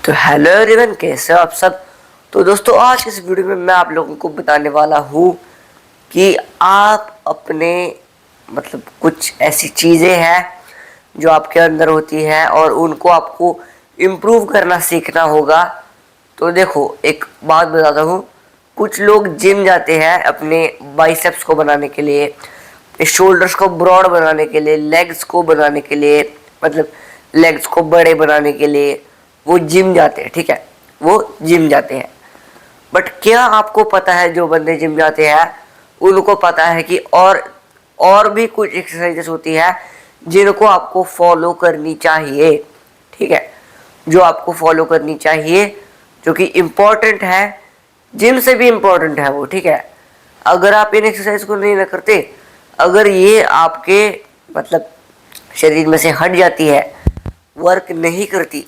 तो hello everyone, कैसे हो आप सब। तो दोस्तों, आज की इस वीडियो में मैं आप लोगों को बताने वाला हूँ कि आप अपने कुछ ऐसी चीज़ें हैं जो आपके अंदर होती है और उनको आपको इम्प्रूव करना सीखना होगा। तो देखो, एक बात बताता हूँ। कुछ लोग जिम जाते हैं अपने बाइसेप्स को बनाने के लिए, शोल्डर्स को ब्रॉड बनाने के लिए, लेग्स को बनाने के लिए, लेग्स को बड़े बनाने के लिए वो जिम जाते हैं। ठीक है, वो जिम जाते हैं। बट क्या आपको पता है, जो बंदे जिम जाते हैं उनको पता है कि और भी कुछ एक्सरसाइजेस होती है जिनको आपको फॉलो करनी चाहिए। ठीक है, जो आपको फॉलो करनी चाहिए, जो कि इम्पोर्टेंट है, जिम से भी इम्पोर्टेंट है वो। ठीक है, अगर आप इन एक्सरसाइज को नहीं ना करते, अगर ये आपके शरीर में से हट जाती है, वर्क नहीं करती,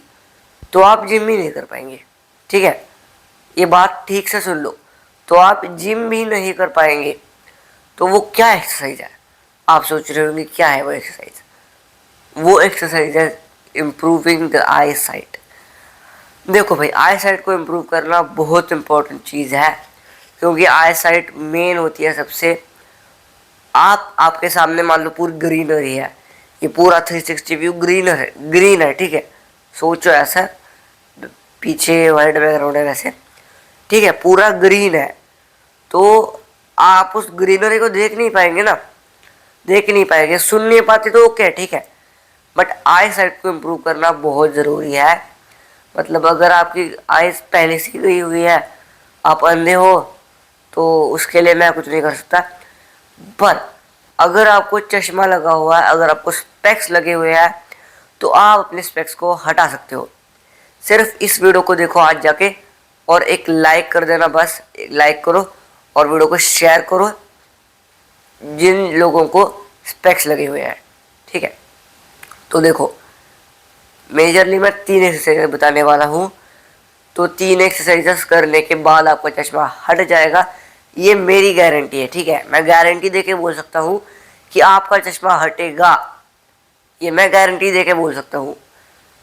तो आप जिम ही नहीं कर पाएंगे। ठीक है, ये बात ठीक से सुन लो। तो आप जिम भी नहीं कर पाएंगे। तो वो क्या एक्सरसाइज है, आप सोच रहे होंगे क्या है वो एक्सरसाइज। वो एक्सरसाइज है इम्प्रूविंग द आई साइट। देखो भाई, आई साइट को इम्प्रूव करना बहुत इंपॉर्टेंट चीज़ है, क्योंकि आई साइट मेन होती है सबसे। आपके सामने मान लो पूरी ग्रीनरी है, ये पूरा 360 व्यू ग्रीन है। ठीक है, सोचो ऐसा, पीछे वाइट बैकग्राउंड है वैसे। ठीक है, पूरा ग्रीन है, तो आप उस ग्रीनरी को देख नहीं पाएंगे ना, देख नहीं पाएंगे, सुन नहीं पाते तो ओके, ठीक है। बट आई साइट को इम्प्रूव करना बहुत ज़रूरी है। अगर आपकी आइज पहले से गई हुई है, आप अंधे हो, तो उसके लिए मैं कुछ नहीं कर सकता। पर अगर आपको चश्मा लगा हुआ है, अगर आपको स्पेक्स लगे हुए हैं, तो आप अपने स्पेक्स को हटा सकते हो। सिर्फ इस वीडियो को देखो आज जाके, और एक लाइक कर देना, बस एक लाइक करो और वीडियो को शेयर करो जिन लोगों को स्पेक्स लगे हुए हैं। ठीक है, तो देखो, मेजरली मैं 3 एक्सरसाइज बताने वाला हूँ। तो 3 एक्सरसाइजेस करने के बाद आपका चश्मा हट जाएगा, ये मेरी गारंटी है। ठीक है, मैं गारंटी दे के बोल सकता हूँ कि आपका चश्मा हटेगा, ये मैं गारंटी दे के बोल सकता हूँ।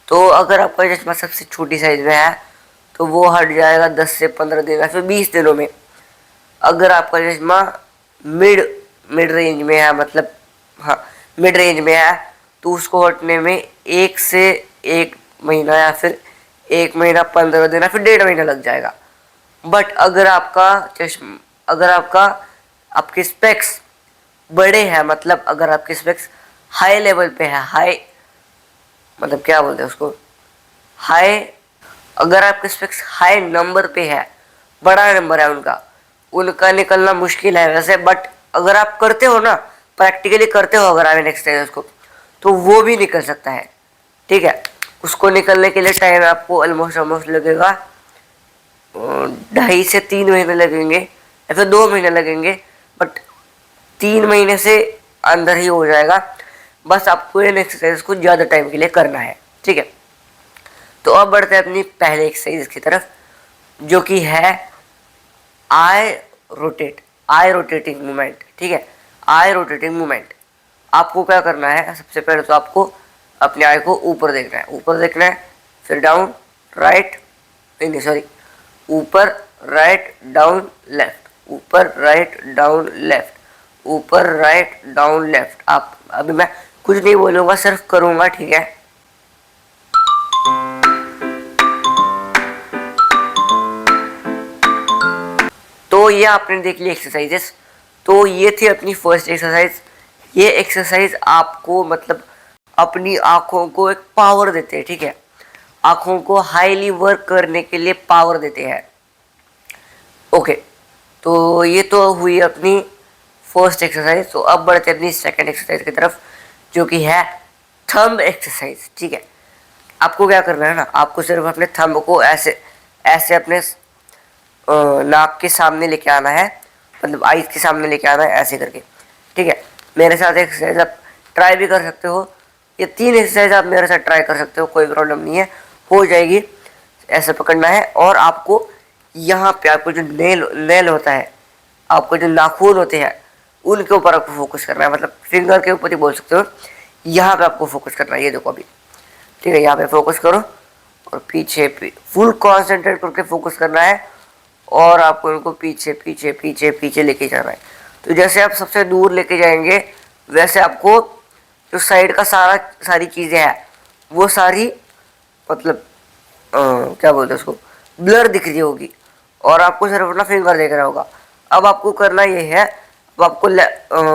तो अगर आपका चश्मा सबसे छोटी साइज में है तो वो हट जाएगा 10 से 15 दिन या फिर 20 दिनों में। अगर आपका चश्मा मिड मिड रेंज में है, मिड रेंज में है, तो उसको हटने में 1 से 1 महीना या फिर 1 महीना 15 दिन या फिर 1.5 महीना लग जाएगा। बट अगर आपके स्पेक्स बड़े हैं, अगर आपके स्पेक्स हाई लेवल पे है, हाई क्या बोलते हैं उसको, हाई, अगर आपके स्पेक्स हाई नंबर पे है, बड़ा नंबर है उनका निकलना मुश्किल है वैसे। बट अगर आप करते हो ना, प्रैक्टिकली करते हो अगर आप एक्सरसाइज को, तो वो भी निकल सकता है। ठीक है, उसको निकलने के लिए टाइम आपको ऑलमोस्ट लगेगा 2.5 से 3 महीने लगेंगे या फिर 2 महीने लगेंगे। बट 3 महीने से अंदर ही हो जाएगा। बस आपको इन एक्सरसाइज को ज़्यादा टाइम के लिए करना है। ठीक है, तो अब बढ़ते हैं अपनी पहले एक्सरसाइज की तरफ, जो कि है आई रोटेटिंग मूवमेंट। ठीक है, आई रोटेटिंग मूवमेंट। आपको क्या करना है, सबसे पहले तो आपको अपने आई को ऊपर देखना है, फिर डाउन, राइट, नहीं सॉरी, ऊपर, राइट, डाउन, लेफ्ट, ऊपर, राइट, डाउन, लेफ्ट, ऊपर, राइट, डाउन, लेफ्ट। आप अभी मैं कुछ नहीं बोलूँगा, सिर्फ करूँगा। ठीक है, तो ये आपने देख ली एक्सरसाइजेस। तो ये थी अपनी फर्स्ट एक्सरसाइज। ये एक्सरसाइज आपको अपनी आँखों को एक पावर देते हैं। ठीक है, आँखों को हाईली वर्क करने के लिए पावर देते हैं। ओके, तो ये तो हुई अपनी फर्स्ट एक्सरसाइज। तो अब बढ़ते हैं अपनी सेकंड एक्सरसाइज की तरफ, जो कि है थंब एक्सरसाइज। ठीक है, आपको क्या करना है ना, आपको सिर्फ अपने थंब को ऐसे ऐसे अपने नाक के सामने लेके आना है, आईज के सामने लेके आना है, ऐसे करके। ठीक है, मेरे साथ एक्सरसाइज आप ट्राई भी कर सकते हो, ये 3 एक्सरसाइज आप मेरे साथ ट्राई कर सकते हो, कोई प्रॉब्लम नहीं है, हो जाएगी। ऐसे पकड़ना है और आपको यहाँ पे आपको जो नेल होता है, आपको जो नाखून होते हैं, उनके ऊपर आपको फोकस करना है, फिंगर के ऊपर ही बोल सकते हो। यहाँ पे आपको फोकस करना है, ये देखो अभी। ठीक है, यहाँ पे फोकस करो और पीछे फुल कॉन्सेंट्रेट करके फोकस करना है और आपको इनको पीछे पीछे पीछे पीछे लेके जाना है। तो जैसे आप सबसे दूर लेके जाएंगे वैसे आपको जो साइड का सारी चीज़ें हैं वो सारी मतलब क्या बोलते हैं उसको, ब्लर दिख रही होगी और आपको सिर्फ अपना फिंगर देख रहा होगा। अब आपको करना ये है, अब आपको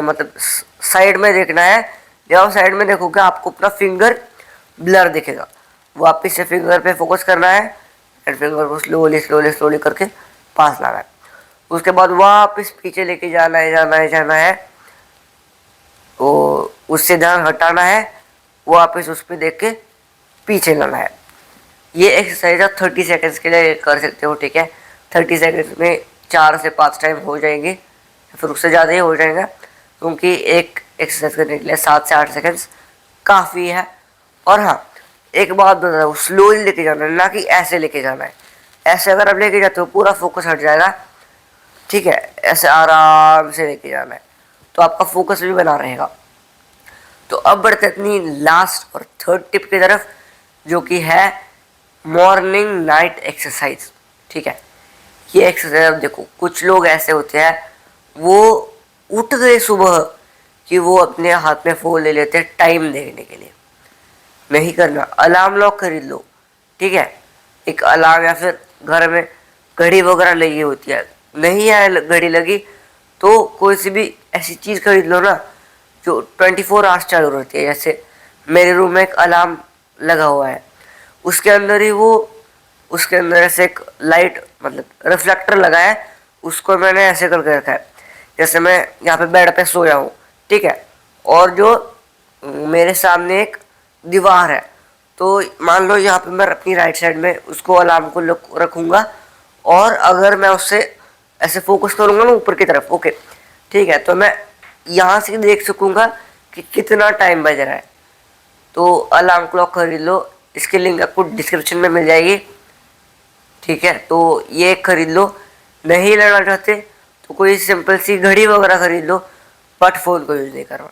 मतलब साइड में देखना है। जब आप साइड में देखोगे आपको अपना फिंगर ब्लर दिखेगा। वापस से फिंगर पे फोकस करना है एंड फिंगर को स्लोली स्लोली स्लोली करके पास लाना है। उसके बाद वापस पीछे लेके जाना है तो उससे ध्यान हटाना है, वापस उस पर देख के पीछे लाना है। ये एक्सरसाइज आप 30 सेकंड्स के लिए कर सकते हो, ठीक है। 30 सेकंड्स में 4 से 5 टाइम हो जाएंगे, फिर उससे ज़्यादा ही हो जाएगा क्योंकि एक एक्सरसाइज करने के लिए 7 से 8 सेकंड्स काफ़ी है। और हाँ, एक बात बता रहा हूँ, स्लोली लेके जाना है, ना कि ऐसे लेके जाना है। ऐसे अगर आप लेके जाते हो पूरा फोकस हट जाएगा, ठीक है। ऐसे आराम से लेके जाना है तो आपका फोकस भी बना रहेगा। तो अब बढ़ते अपनी लास्ट और थर्ड टिप की तरफ, जो कि है मॉर्निंग नाइट एक्सरसाइज, ठीक है। ये एक्सरसाइज अब देखो, कुछ लोग ऐसे होते हैं वो उठ गए सुबह कि वो अपने हाथ में फ़ोन ले लेते हैं टाइम देखने के लिए। नहीं करना, अलार्म लॉक खरीद लो, ठीक है। एक अलार्म या फिर घर में घड़ी वगैरह लगी होती है, नहीं है घड़ी लगी तो कोई सी भी ऐसी चीज़ खरीद लो ना जो 24 आवर्स चालू रहती है। जैसे मेरे रूम में एक अलार्म लगा हुआ है, उसके अंदर ही वो, उसके अंदर ऐसे एक लाइट मतलब रिफ्लेक्टर लगा है, उसको मैंने ऐसे करके रखा है जैसे मैं यहाँ पे बेड पे सोया हूँ, ठीक है। और जो मेरे सामने एक दीवार है, तो मान लो यहाँ पे मैं अपनी राइट साइड में उसको अलार्म को रखूँगा और अगर मैं उससे ऐसे फोकस करूँगा ना ऊपर की तरफ, ओके ठीक है, तो मैं यहाँ से देख सकूँगा कि कितना टाइम बज रहा है। तो अलार्म क्लॉक खरीद लो, इसकी लिंक आपको डिस्क्रिप्शन में मिल जाएगी, ठीक है। तो ये खरीद लो। नहीं लेना चाहते तो कोई सिंपल सी घड़ी वगैरह खरीद लो, बट फ़ोन को यूज़ नहीं करना।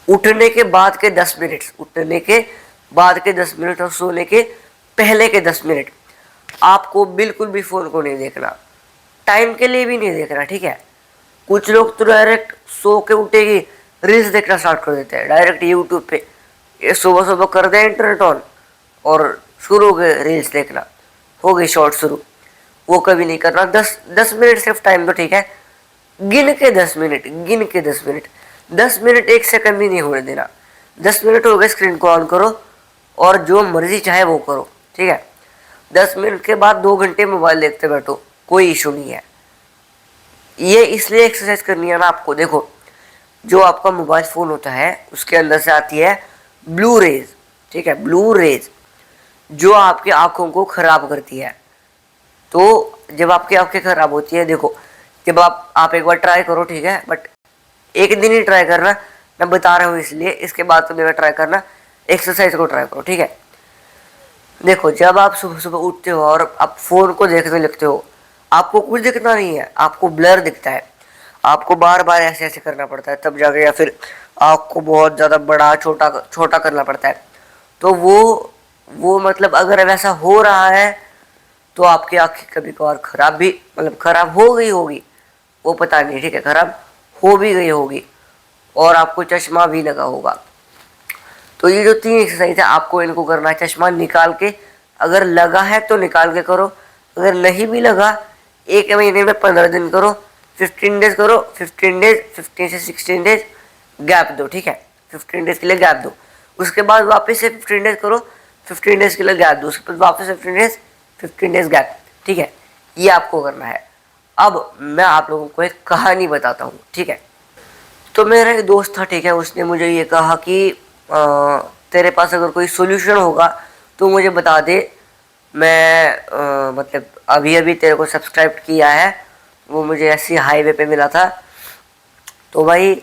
उठने के बाद के 10 मिनट, उठने के बाद के 10 मिनट और सोने के पहले के 10 मिनट आपको बिल्कुल भी फ़ोन को नहीं देखना, टाइम के लिए भी नहीं देखना, ठीक है। कुछ लोग तो डायरेक्ट सो के उठेगी रील्स देखना स्टार्ट कर देते हैं डायरेक्ट यूट्यूब पे। ये सुबह सुबह कर दें इंटरनेट ऑन और शुरू हो गए रील्स देखना, हो गई शॉर्ट शुरू। वो कभी नहीं करना। 10 मिनट सिर्फ टाइम दो, ठीक है। गिन के 10 मिनट, गिन के 10 मिनट, 10 मिनट 1 सेकंड भी नहीं होने देना। 10 मिनट हो गए, स्क्रीन को ऑन करो और जो मर्जी चाहे वो करो, ठीक है। 10 मिनट के बाद 2 घंटे मोबाइल देखते बैठो, कोई इशू नहीं है। ये इसलिए एक्सरसाइज करनी है ना आपको। देखो, जो आपका मोबाइल फ़ोन होता है उसके अंदर से आती है ब्लू रेज, ठीक है। ब्लू रेज जो आपकी आंखों को ख़राब करती है। तो जब आपकी आंखें ख़राब होती है, देखो जब आप एक बार ट्राई करो, ठीक है, बट एक दिन ही ट्राई करना, मैं बता रहा हूँ इसलिए। इसके बाद तो मेरा ट्राई करना, एक्सरसाइज को ट्राई करो, ठीक है। देखो, जब आप सुबह सुबह उठते हो और आप फ़ोन को देखने लगते हो, आपको कुछ दिखता नहीं है, आपको ब्लर दिखता है। आपको बार बार ऐसे ऐसे करना पड़ता है तब जाके, या फिर आपको बहुत ज़्यादा बड़ा छोटा छोटा करना पड़ता है। तो वो मतलब अगर वैसा हो रहा है तो आपकी आँखें कभी कभार ख़राब भी मतलब ख़राब हो गई होगी, वो पता नहीं, ठीक है, ख़राब हो भी गई होगी और आपको चश्मा भी लगा होगा। तो ये जो 3 एक्सरसाइज है आपको इनको करना है चश्मा निकाल के। अगर लगा है तो निकाल के करो, अगर नहीं भी लगा 1 महीने में 15 दिन करो, 15 डेज करो, 15 डेज, 15 से 16 डेज गैप दो, ठीक है। 15 डेज के लिए गैप दो, उसके बाद वापस से 15 डेज करो, 15 डेज के लिए गैप दो, उसके बाद वापस से 15 डेज गैप, ठीक है। ये आपको करना है। अब मैं आप लोगों को एक कहानी बताता हूँ, ठीक है। तो मेरा एक दोस्त था, ठीक है, उसने मुझे ये कहा कि तेरे पास अगर कोई सोल्यूशन होगा तो मुझे बता दे। मैं मतलब अभी अभी तेरे को सब्सक्राइब किया है, वो मुझे ऐसी हाईवे पे मिला था। तो भाई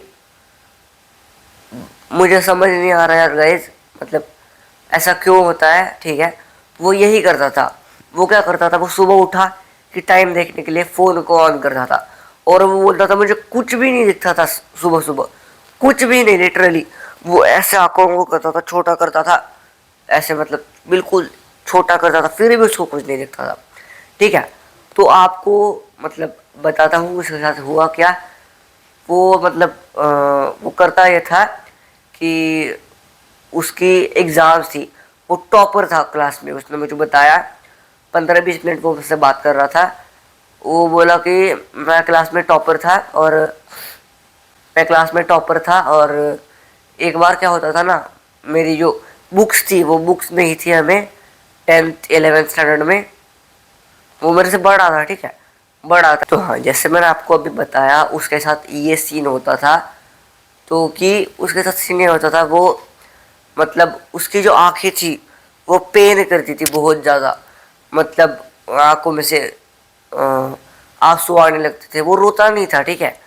मुझे समझ नहीं आ रहा यार गाइस, मतलब ऐसा क्यों होता है, ठीक है। वो यही करता था। वो क्या करता था, वो सुबह उठा कि टाइम देखने के लिए फ़ोन को ऑन करता था और वो बोलता था मुझे कुछ भी नहीं दिखता था सुबह सुबह, कुछ भी नहीं, लिटरली। वो ऐसे आंखों को करता था, छोटा करता था ऐसे, मतलब बिल्कुल छोटा करता था, फिर भी उसको कुछ नहीं दिखता था। ठीक है, तो आपको मतलब बताता हूँ उसके साथ हुआ क्या। वो मतलब वो करता ये था कि उसकी एग्ज़ाम्स थी, वो टॉपर था क्लास में, उसने मुझे बताया। 15-20 मिनट वो मुझसे बात कर रहा था। वो बोला कि मैं क्लास में टॉपर था, और एक बार क्या होता था ना, मेरी जो बुक्स थी वो बुक्स नहीं थी हमें 10th 11th स्टैंडर्ड में। वो मेरे से बड़ा था, ठीक है, बड़ा था। तो हाँ, जैसे मैंने आपको अभी बताया, उसके साथ ये सीन होता था। तो कि उसके साथ सीन ये होता था, वो मतलब उसकी जो आंखें थी वो पेन करती थी बहुत ज़्यादा। मतलब आंखों में से आंसू आने लगते थे। वो रोता नहीं था, ठीक है,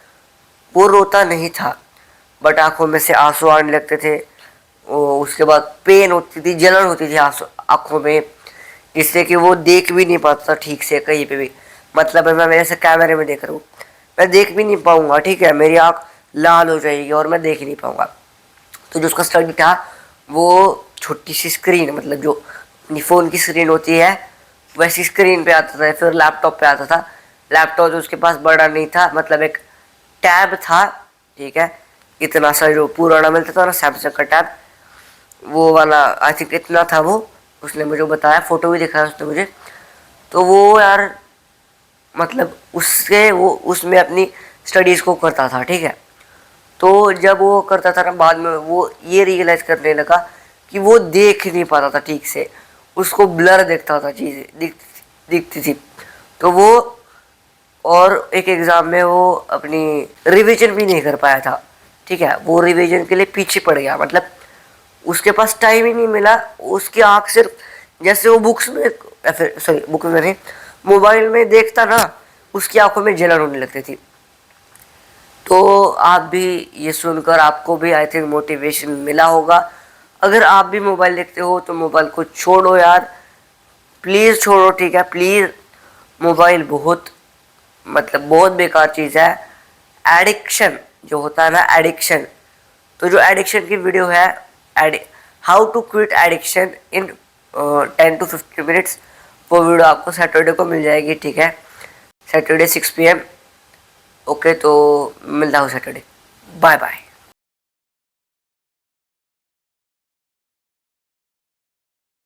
वो रोता नहीं था, बट आंखों में से आंसू आने लगते थे। उसके बाद पेन होती थी, जलन होती थी आंसू आंखों में, जिससे कि वो देख भी नहीं पाता ठीक से कहीं पे भी। मतलब मैं मेरे से कैमरे में देख रहा हूँ, मैं देख भी नहीं पाऊंगा, ठीक है, मेरी आंख लाल हो जाएगी और मैं देख नहीं पाऊंगा। तो जो उसका स्टडी था, वो छोटी सी स्क्रीन, मतलब जो अपनी फ़ोन की स्क्रीन होती है वैसी स्क्रीन पे आता था, फिर लैपटॉप पे आता था। लैपटॉप जो उसके पास बड़ा नहीं था, मतलब एक टैब था, ठीक है, इतना सा जो पुराना मिलता था ना सैमसंग का टैब, वो वाला आई थिंक इतना था वो। उसने मुझे बताया, फ़ोटो भी दिखाया उसने मुझे। तो वो यार मतलब उससे वो उसमें अपनी स्टडीज़ को करता था, ठीक है। तो जब वो करता था ना, बाद में वो ये रियलाइज़ करने लगा कि वो देख नहीं पाता था ठीक से, उसको ब्लर दिखता था, चीज़ें दिखती थी। तो वो और एक एग्ज़ाम में वो अपनी रिवीजन भी नहीं कर पाया था, ठीक है, वो रिवीजन के लिए पीछे पड़ गया। मतलब उसके पास टाइम ही नहीं मिला। उसकी आँख सिर्फ जैसे वो बुक्स में, या फिर सॉरी बुक में नहीं, मोबाइल में देखता ना, उसकी आंखों में जलन होने लगती थी। तो आप भी ये सुनकर आपको भी आई थिंक मोटिवेशन मिला होगा। अगर आप भी मोबाइल देखते हो तो मोबाइल को छोड़ो यार, प्लीज़ छोड़ो, ठीक है, प्लीज़। मोबाइल बहुत मतलब बहुत बेकार चीज़ है। एडिक्शन जो होता है ना, एडिक्शन, तो जो एडिक्शन की वीडियो है, how to quit addiction in 10 to 15 minutes, वो वीडियो आपको सैटरडे को मिल जाएगी, ठीक है, सैटरडे 6 PM। ओके, तो मिलता हूँ सैटरडे। Bye bye.